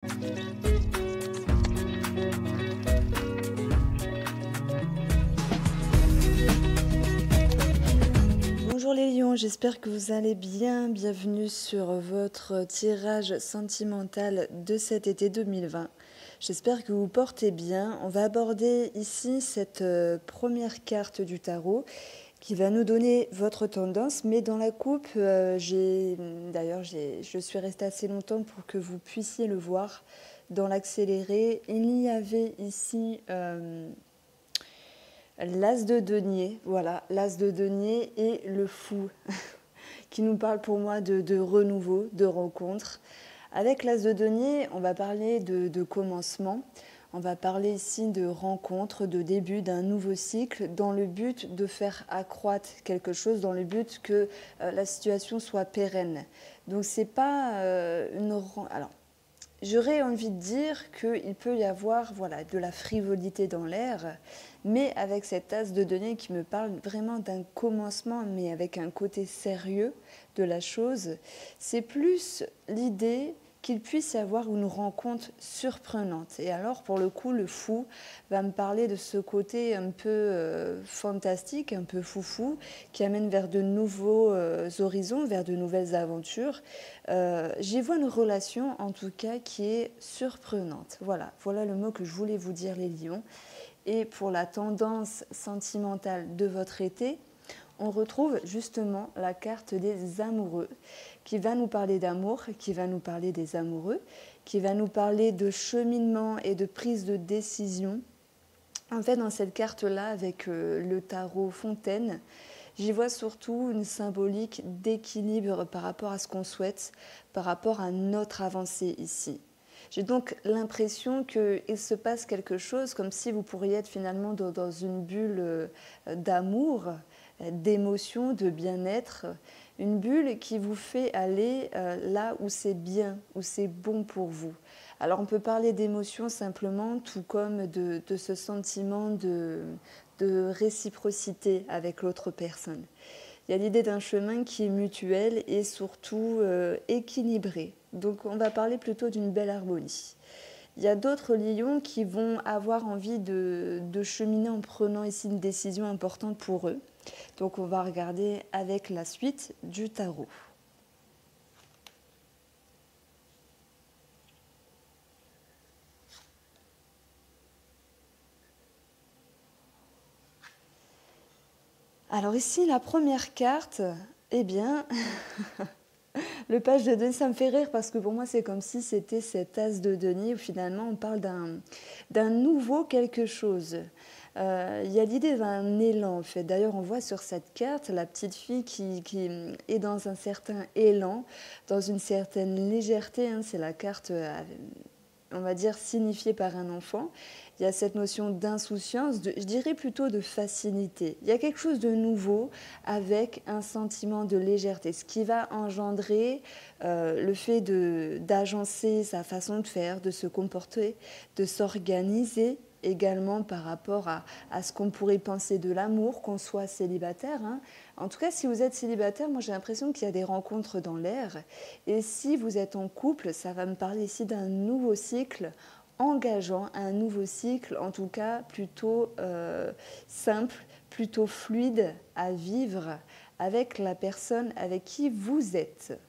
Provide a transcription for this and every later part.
Bonjour les lions, j'espère que vous allez bien. Bienvenue sur votre tirage sentimental de cet été 2020. J'espère que vous portez bien. On va aborder ici cette première carte du tarot qui va nous donner votre tendance. Mais dans la coupe, je suis restée assez longtemps pour que vous puissiez le voir. Dans l'accéléré, il y avait ici l'as de denier, voilà, l'as de denier et le fou, qui nous parle pour moi de renouveau, de rencontre. Avec l'as de denier, on va parler de commencement, on va parler ici de rencontre, de début d'un nouveau cycle, dans le but de faire accroître quelque chose, dans le but que la situation soit pérenne. Donc c'est pas une... Alors, j'aurais envie de dire qu'il peut y avoir de la frivolité dans l'air, mais avec cette as de denier qui me parle vraiment d'un commencement, mais avec un côté sérieux de la chose, c'est plus l'idée qu'il puisse y avoir une rencontre surprenante. Et alors, pour le coup, le fou va me parler de ce côté un peu fantastique, un peu foufou, qui amène vers de nouveaux horizons, vers de nouvelles aventures. J'y vois une relation, en tout cas, qui est surprenante. Voilà le mot que je voulais vous dire, les lions. Et pour la tendance sentimentale de votre été, on retrouve justement la carte des amoureux qui va nous parler d'amour, qui va nous parler des amoureux, qui va nous parler de cheminement et de prise de décision. En fait, dans cette carte-là, avec le tarot Fontaine, j'y vois surtout une symbolique d'équilibre par rapport à ce qu'on souhaite, par rapport à notre avancée ici. J'ai donc l'impression qu'il se passe quelque chose comme si vous pourriez être finalement dans une bulle d'amour, d'émotion, de bien-être, une bulle qui vous fait aller là où c'est bien, où c'est bon pour vous. Alors on peut parler d'émotion simplement, tout comme de ce sentiment de réciprocité avec l'autre personne. Il y a l'idée d'un chemin qui est mutuel et surtout équilibré. Donc on va parler plutôt d'une belle harmonie. Il y a d'autres lions qui vont avoir envie de cheminer en prenant ici une décision importante pour eux. Donc on va regarder avec la suite du tarot. Alors ici, la première carte, eh bien, le page de denier, ça me fait rire parce que pour moi, c'est comme si c'était cet as de denier où finalement on parle d'un nouveau quelque chose. Il y a l'idée d'un élan en fait. D'ailleurs, on voit sur cette carte la petite fille qui est dans un certain élan, dans une certaine légèreté. Hein. C'est la carte, on va dire, signifiée par un enfant. Il y a cette notion d'insouciance, je dirais plutôt de facilité. Il y a quelque chose de nouveau avec un sentiment de légèreté, ce qui va engendrer le fait d'agencer sa façon de faire, de se comporter, de s'organiser également par rapport à ce qu'on pourrait penser de l'amour, qu'on soit célibataire. Hein. En tout cas, si vous êtes célibataire, moi j'ai l'impression qu'il y a des rencontres dans l'air. Et si vous êtes en couple, ça va me parler ici d'un nouveau cycle engageant, un nouveau cycle, en tout cas plutôt simple, plutôt fluide à vivre avec la personne avec qui vous êtes.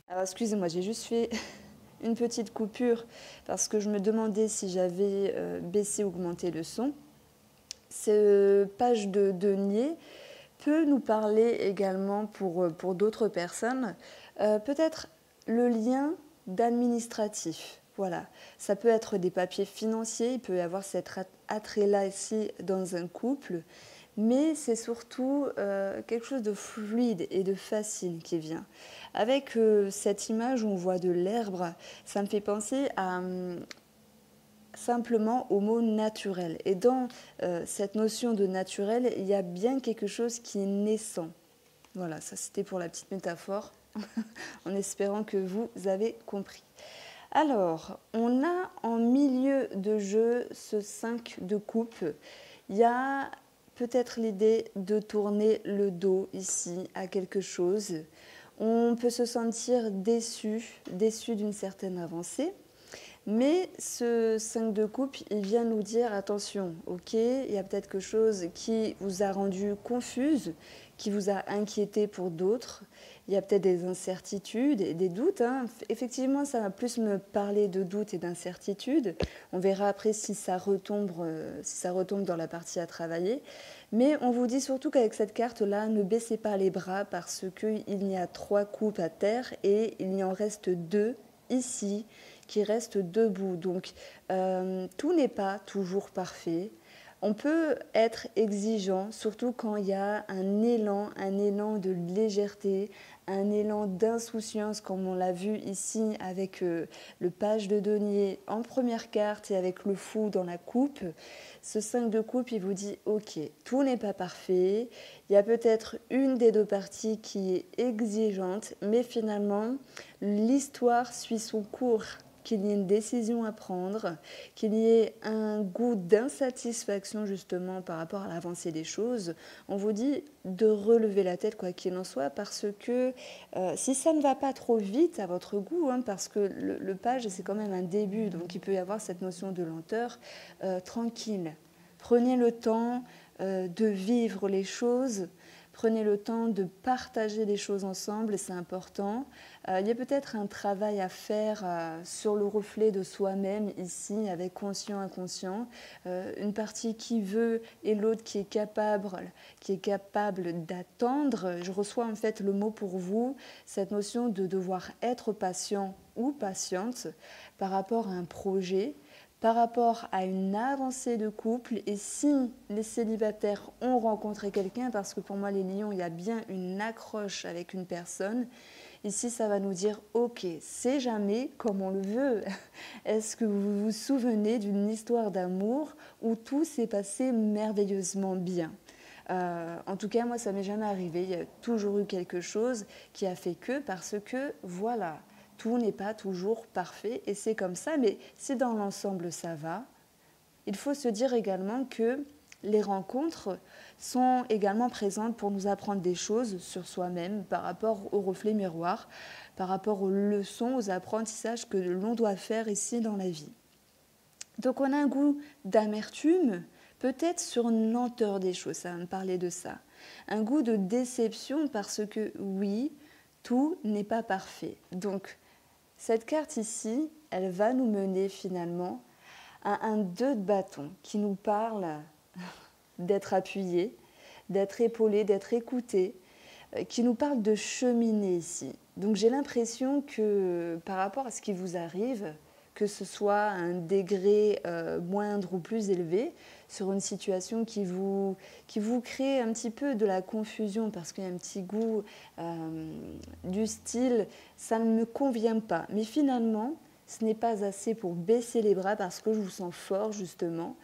Alors excusez-moi, j'ai juste fait une petite coupure parce que je me demandais si j'avais baissé ou augmenté le son. Cette page de denier peut nous parler également pour d'autres personnes, peut-être le lien d'administratif. Voilà, ça peut être des papiers financiers, il peut y avoir cet attrait-là ici dans un couple, mais c'est surtout quelque chose de fluide et de facile qui vient. Avec cette image où on voit de l'herbe, ça me fait penser à simplement au mot naturel. Et dans cette notion de naturel, il y a bien quelque chose qui est naissant. Voilà, ça c'était pour la petite métaphore, en espérant que vous avez compris. Alors, on a en milieu de jeu ce 5 de coupe. Il y a peut-être l'idée de tourner le dos ici à quelque chose. On peut se sentir déçu, déçu d'une certaine avancée. Mais ce 5 de coupe, il vient nous dire attention, ok, il y a peut-être quelque chose qui vous a rendu confuse, qui vous a inquiété pour d'autres. Il y a peut-être des incertitudes et des doutes, hein. Effectivement, ça va plus me parler de doutes et d'incertitudes. On verra après si ça retombe dans la partie à travailler. Mais on vous dit surtout qu'avec cette carte-là, ne baissez pas les bras parce qu'il y a 3 coupes à terre et il y en reste 2 ici qui restent debout. Donc, tout n'est pas toujours parfait. On peut être exigeant, surtout quand il y a un élan de légèreté, un élan d'insouciance, comme on l'a vu ici avec le page de denier en première carte et avec le fou dans la coupe. Ce 5 de coupe, il vous dit, ok, tout n'est pas parfait. Il y a peut-être une des deux parties qui est exigeante, mais finalement, l'histoire suit son cours. Qu'il y ait une décision à prendre, qu'il y ait un goût d'insatisfaction justement par rapport à l'avancée des choses. On vous dit de relever la tête quoi qu'il en soit parce que si ça ne va pas trop vite à votre goût, hein, parce que le page c'est quand même un début, donc il peut y avoir cette notion de lenteur, tranquille. Prenez le temps de vivre les choses. Prenez le temps de partager des choses ensemble, c'est important. Il y a peut-être un travail à faire sur le reflet de soi-même ici, avec conscient-inconscient. Une partie qui veut et l'autre qui est capable d'attendre. Je reçois en fait le mot pour vous, cette notion de devoir être patient ou patiente par rapport à un projet, par rapport à une avancée de couple et si les célibataires ont rencontré quelqu'un, parce que pour moi les lions, il y a bien une accroche avec une personne, ici ça va nous dire ok, c'est jamais comme on le veut. Est-ce que vous vous souvenez d'une histoire d'amour où tout s'est passé merveilleusement bien? En tout cas, moi ça m'est jamais arrivé, il y a toujours eu quelque chose qui a fait que, parce que voilà, tout n'est pas toujours parfait et c'est comme ça, mais si dans l'ensemble ça va, il faut se dire également que les rencontres sont également présentes pour nous apprendre des choses sur soi-même par rapport au reflet miroir, par rapport aux leçons, aux apprentissages que l'on doit faire ici dans la vie. Donc on a un goût d'amertume, peut-être sur une lenteur des choses, ça va me parler de ça. Un goût de déception parce que oui, tout n'est pas parfait. Donc cette carte ici, elle va nous mener finalement à un 2 de bâton qui nous parle d'être appuyé, d'être épaulé, d'être écouté, qui nous parle de cheminer ici. Donc j'ai l'impression que par rapport à ce qui vous arrive, que ce soit à un degré moindre ou plus élevé, sur une situation qui vous crée un petit peu de la confusion parce qu'il y a un petit goût du style « ça ne me convient pas ». Mais finalement, ce n'est pas assez pour baisser les bras parce que je vous sens fort justement.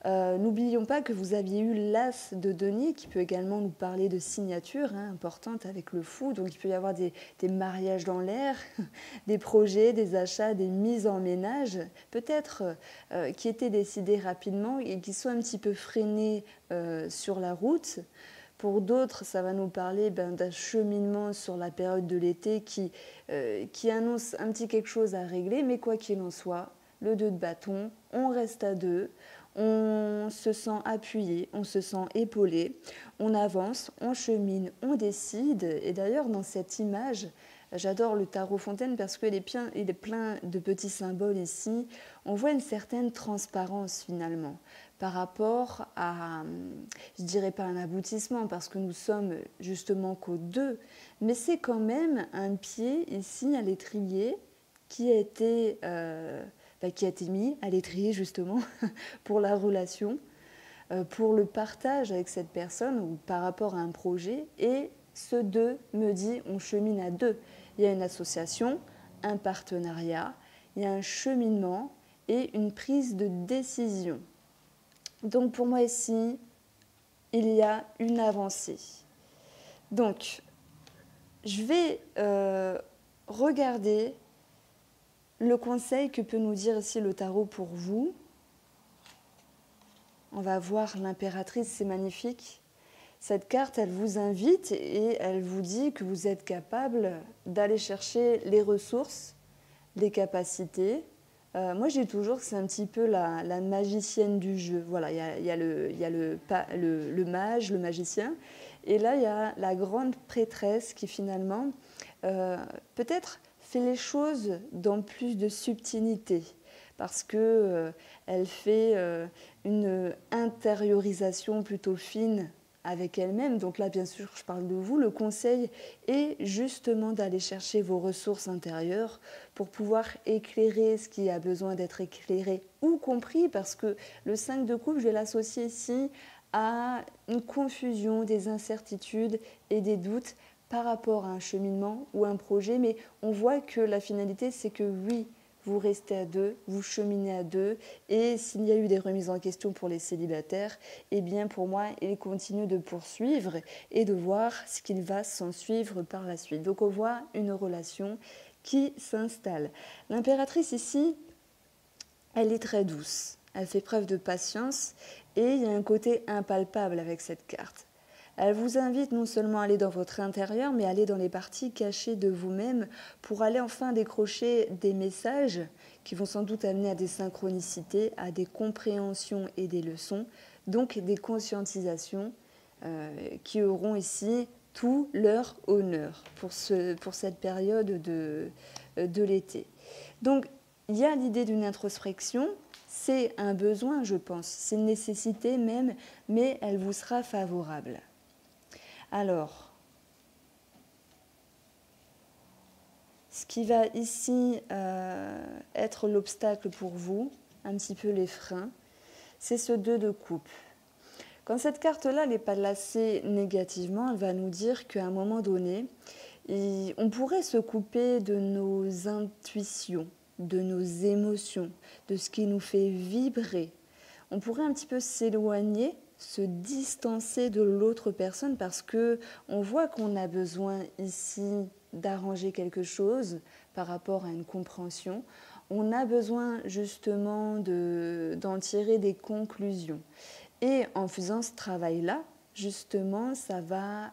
N'oublions pas que vous aviez eu l'as de denier qui peut également nous parler de signature importante avec le fou. Donc il peut y avoir des mariages dans l'air, des projets, des achats, des mises en ménage, peut-être qui étaient décidés rapidement et qui sont un petit peu freinés sur la route. Pour d'autres, ça va nous parler d'un cheminement sur la période de l'été qui annonce un petit quelque chose à régler. Mais quoi qu'il en soit, le 2 de bâton, on reste à 2. On se sent appuyé, on se sent épaulé, on avance, on chemine, on décide. Et d'ailleurs, dans cette image, j'adore le tarot Fontaine parce qu'il est plein de petits symboles ici. On voit une certaine transparence finalement par rapport à, je dirais pas un aboutissement parce que nous sommes justement qu'au 2, mais c'est quand même un pied ici à l'étrier qui a été mis à l'étrier justement pour la relation, pour le partage avec cette personne ou par rapport à un projet. Et ce 2 me dit on chemine à 2. Il y a une association, un partenariat, il y a un cheminement et une prise de décision. Donc pour moi ici, il y a une avancée. Donc je vais regarder le conseil que peut nous dire ici le tarot pour vous. On va voir l'impératrice, c'est magnifique. Cette carte, elle vous invite et elle vous dit que vous êtes capable d'aller chercher les ressources, les capacités. Moi, je dis toujours que c'est un petit peu la magicienne du jeu. Voilà, il y a le mage, le magicien. Et là, il y a la grande prêtresse qui finalement, peut-être, fait les choses dans plus de subtilité. Parce que elle fait une intériorisation plutôt fine avec elle-même. Donc là, bien sûr, je parle de vous. Le conseil est justement d'aller chercher vos ressources intérieures pour pouvoir éclairer ce qui a besoin d'être éclairé ou compris, parce que le 5 de coupe, je vais l'associer ici à une confusion, des incertitudes et des doutes par rapport à un cheminement ou un projet. Mais on voit que la finalité, c'est que oui, vous restez à deux, vous cheminez à deux, et s'il y a eu des remises en question pour les célibataires, eh bien pour moi, ils continuent de poursuivre et de voir ce qu'il va s'en suivre par la suite. Donc on voit une relation qui s'installe. L'impératrice ici, elle est très douce, elle fait preuve de patience et il y a un côté impalpable avec cette carte. Elle vous invite non seulement à aller dans votre intérieur, mais à aller dans les parties cachées de vous-même pour aller enfin décrocher des messages qui vont sans doute amener à des synchronicités, à des compréhensions et des leçons, donc des conscientisations qui auront ici tout leur honneur pour cette période de l'été. Donc, il y a l'idée d'une introspection, c'est un besoin, je pense, c'est une nécessité même, mais elle vous sera favorable. Alors, ce qui va ici être l'obstacle pour vous, un petit peu les freins, c'est ce 2 de coupe. Quand cette carte-là n'est pas lacée négativement, elle va nous dire qu'à un moment donné, on pourrait se couper de nos intuitions, de nos émotions, de ce qui nous fait vibrer. On pourrait un petit peu s'éloigner, se distancer de l'autre personne parce que on voit qu'on a besoin ici d'arranger quelque chose par rapport à une compréhension. On a besoin justement d'en tirer des conclusions. Et en faisant ce travail-là, justement, ça va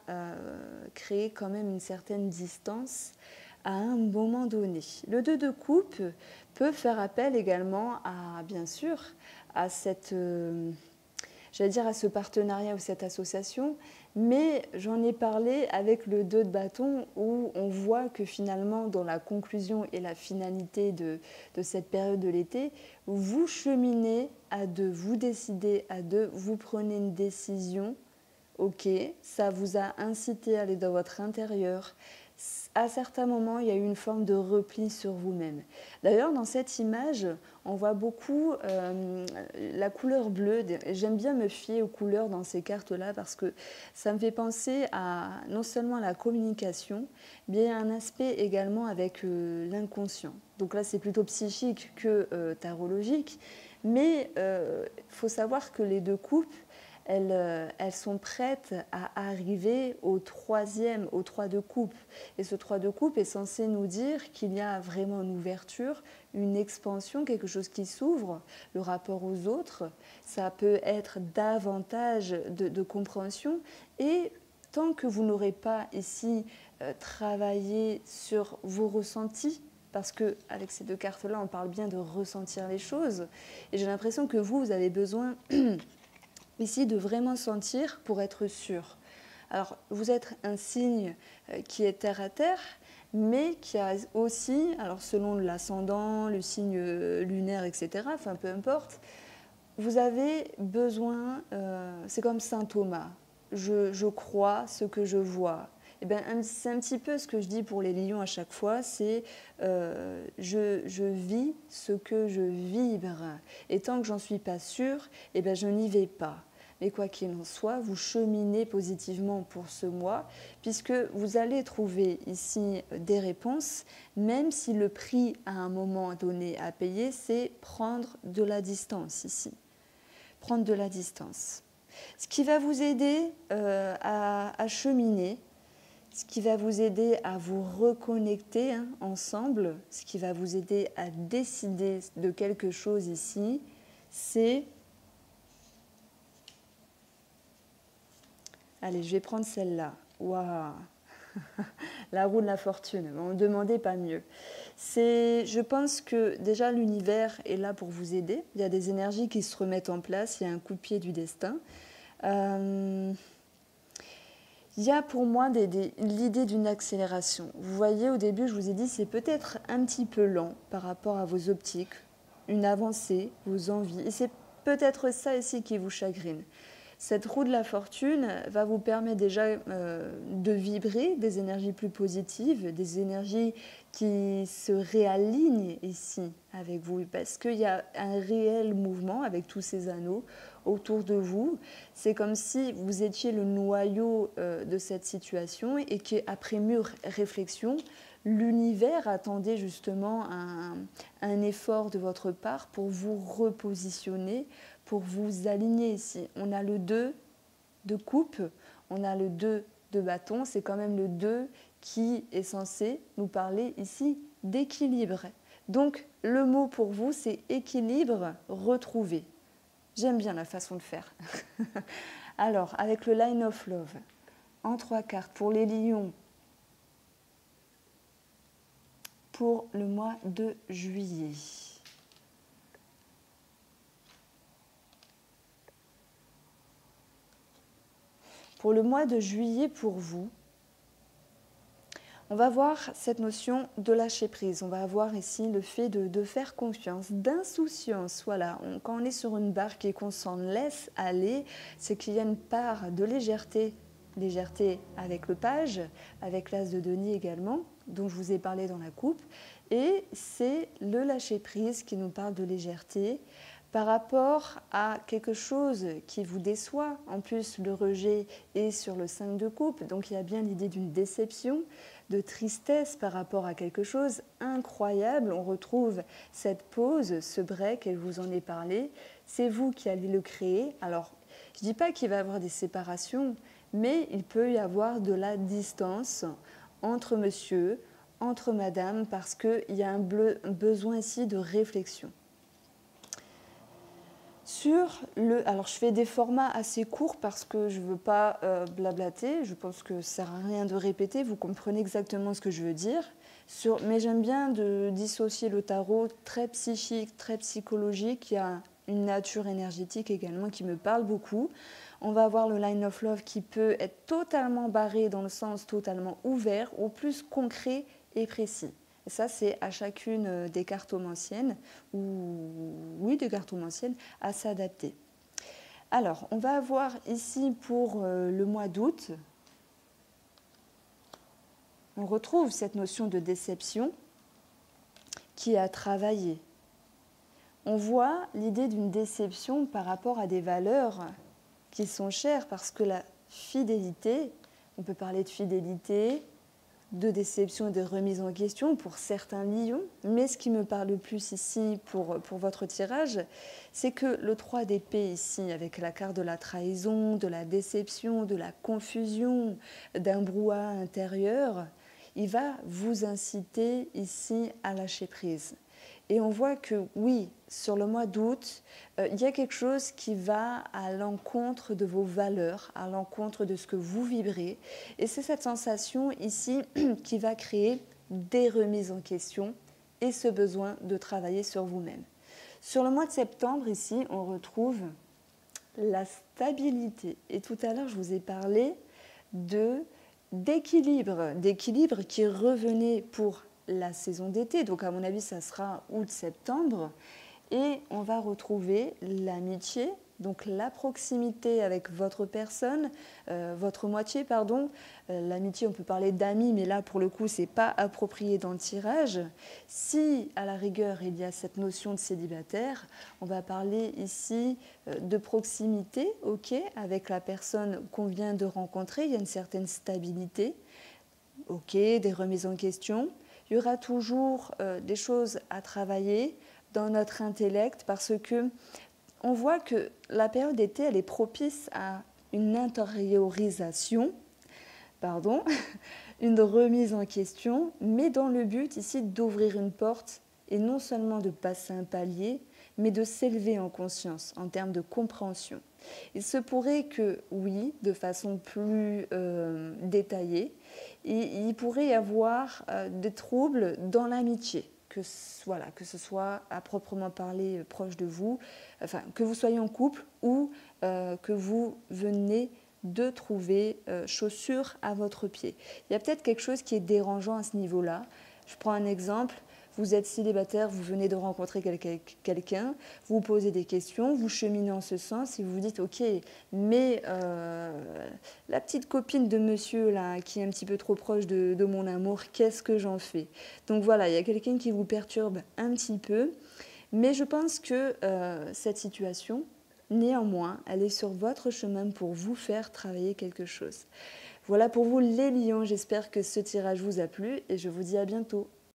créer quand même une certaine distance à un moment donné. Le 2 de coupe peut faire appel également à, bien sûr, à cette, j'allais dire à ce partenariat ou cette association, mais j'en ai parlé avec le 2 de bâton où on voit que finalement dans la conclusion et la finalité de cette période de l'été, vous cheminez à deux, vous décidez à deux, vous prenez une décision, ok, ça vous a incité à aller dans votre intérieur. À certains moments, il y a eu une forme de repli sur vous-même. D'ailleurs, dans cette image, on voit beaucoup la couleur bleue. J'aime bien me fier aux couleurs dans ces cartes-là parce que ça me fait penser à non seulement à la communication, mais à un aspect également avec l'inconscient. Donc là, c'est plutôt psychique que tarologique. Mais il faut savoir que les 2 coupes, elles sont prêtes à arriver au 3e, au 3 de coupe. Et ce 3 de coupe est censé nous dire qu'il y a vraiment une ouverture, une expansion, quelque chose qui s'ouvre, le rapport aux autres. Ça peut être davantage de compréhension. Et tant que vous n'aurez pas ici travaillé sur vos ressentis, parce qu'avec ces 2 cartes-là, on parle bien de ressentir les choses. Et j'ai l'impression que vous avez besoin ici de vraiment sentir pour être sûr. Alors, vous êtes un signe qui est terre à terre, mais qui a aussi, alors selon l'ascendant, le signe lunaire, etc., enfin peu importe, vous avez besoin, c'est comme saint Thomas, je crois ce que je vois. Eh bien, c'est un petit peu ce que je dis pour les lions à chaque fois, c'est je vis ce que je vibre. Et tant que j'en suis pas sûre, eh bien, je n'y vais pas. Mais quoi qu'il en soit, vous cheminez positivement pour ce mois, puisque vous allez trouver ici des réponses, même si le prix à un moment donné à payer, c'est prendre de la distance ici. Prendre de la distance. Ce qui va vous aider à cheminer, ce qui va vous aider à vous reconnecter ensemble, ce qui va vous aider à décider de quelque chose ici, c'est Allez, je vais prendre celle-là. Waouh. La roue de la fortune, on ne demandait pas mieux. Je pense que déjà l'univers est là pour vous aider. Il y a des énergies qui se remettent en place, il y a un coup de pied du destin. Il y a pour moi l'idée d'une accélération. Vous voyez, au début, je vous ai dit, c'est peut-être un petit peu lent par rapport à vos optiques, une avancée, vos envies. Et c'est peut-être ça ici qui vous chagrine. Cette roue de la fortune va vous permettre déjà de vibrer des énergies plus positives, des énergies qui se réalignent ici avec vous, parce qu'il y a un réel mouvement avec tous ces anneaux autour de vous. C'est comme si vous étiez le noyau de cette situation et qu'après mûre réflexion, l'univers attendait justement un effort de votre part pour vous repositionner, pour vous aligner ici. On a le 2 de coupe, on a le 2 de bâton, c'est quand même le 2 qui est censé nous parler ici d'équilibre. Donc le mot pour vous, c'est équilibre retrouvé. J'aime bien la façon de faire. Alors, avec le Line of Love, en 3 cartes pour les lions, pour le mois de juillet. Pour le mois de juillet, pour vous, on va voir cette notion de lâcher prise. On va avoir ici le fait de faire confiance, d'insouciance. Voilà, quand on est sur une barque et qu'on s'en laisse aller, c'est qu'il y a une part de légèreté. Légèreté avec le page, avec l'as de denier également, dont je vous ai parlé dans la coupe. Et c'est le lâcher prise qui nous parle de légèreté par rapport à quelque chose qui vous déçoit. En plus, le rejet est sur le 5 de coupe, donc il y a bien l'idée d'une déception, de tristesse par rapport à quelque chose incroyable. On retrouve cette pause, ce break, et je vous en ai parlé. C'est vous qui allez le créer. Alors, je ne dis pas qu'il va y avoir des séparations, mais il peut y avoir de la distance entre monsieur, entre madame, parce qu'il y a un besoin ici de réflexion. Alors je fais des formats assez courts parce que je ne veux pas blablater, je pense que ça ne sert à rien de répéter, vous comprenez exactement ce que je veux dire. Mais j'aime bien de dissocier le tarot très psychique, très psychologique, il y a une nature énergétique également qui me parle beaucoup. On va avoir le Line of Love qui peut être totalement barré dans le sens totalement ouvert, au plus concret et précis. Et ça, c'est à chacune des cartomanciennes, des cartomanciennes, à s'adapter. Alors, on va avoir ici pour le mois d'août, on retrouve cette notion de déception qui est à travailler. On voit l'idée d'une déception par rapport à des valeurs qui sont chères, parce que la fidélité, on peut parler de fidélité, de déception et de remise en question pour certains lions. Mais ce qui me parle le plus ici pour votre tirage, c'est que le 3 d'épée ici, avec la carte de la trahison, de la déception, de la confusion, d'un brouhaha intérieur, il va vous inciter ici à lâcher prise. Et on voit que oui, sur le mois d'août, il y a quelque chose qui va à l'encontre de vos valeurs, à l'encontre de ce que vous vibrez. Et c'est cette sensation ici qui va créer des remises en question et ce besoin de travailler sur vous-même. Sur le mois de septembre, ici, on retrouve la stabilité. Et tout à l'heure, je vous ai parlé d'équilibre qui revenait pour la saison d'été, donc à mon avis ça sera août-septembre, et on va retrouver l'amitié, donc la proximité avec votre personne, votre moitié, pardon. L'amitié, on peut parler d'amis, mais là pour le coup c'est pas approprié dans le tirage. Si à la rigueur il y a cette notion de célibataire, on va parler ici de proximité, ok, avec la personne qu'on vient de rencontrer, il y a une certaine stabilité, ok, des remises en question. Il y aura toujours des choses à travailler dans notre intellect parce que on voit que la période d'été, elle est propice à une intériorisation, une remise en question, mais dans le but ici d'ouvrir une porte et non seulement de passer un palier, mais de s'élever en conscience en termes de compréhension. Il se pourrait que, oui, de façon plus détaillée, il pourrait y avoir des troubles dans l'amitié. Voilà, que ce soit à proprement parler proche de vous, enfin, que vous soyez en couple ou que vous venez de trouver chaussures à votre pied. Il y a peut-être quelque chose qui est dérangeant à ce niveau-là. Je prends un exemple. Vous êtes célibataire, vous venez de rencontrer quelqu'un, vous posez des questions, vous cheminez en ce sens et vous vous dites ok, mais la petite copine de monsieur là, qui est un petit peu trop proche de mon amour, qu'est-ce que j'en fais? Donc voilà, il y a quelqu'un qui vous perturbe un petit peu, mais je pense que cette situation, néanmoins, elle est sur votre chemin pour vous faire travailler quelque chose. Voilà pour vous les lions, j'espère que ce tirage vous a plu et je vous dis à bientôt.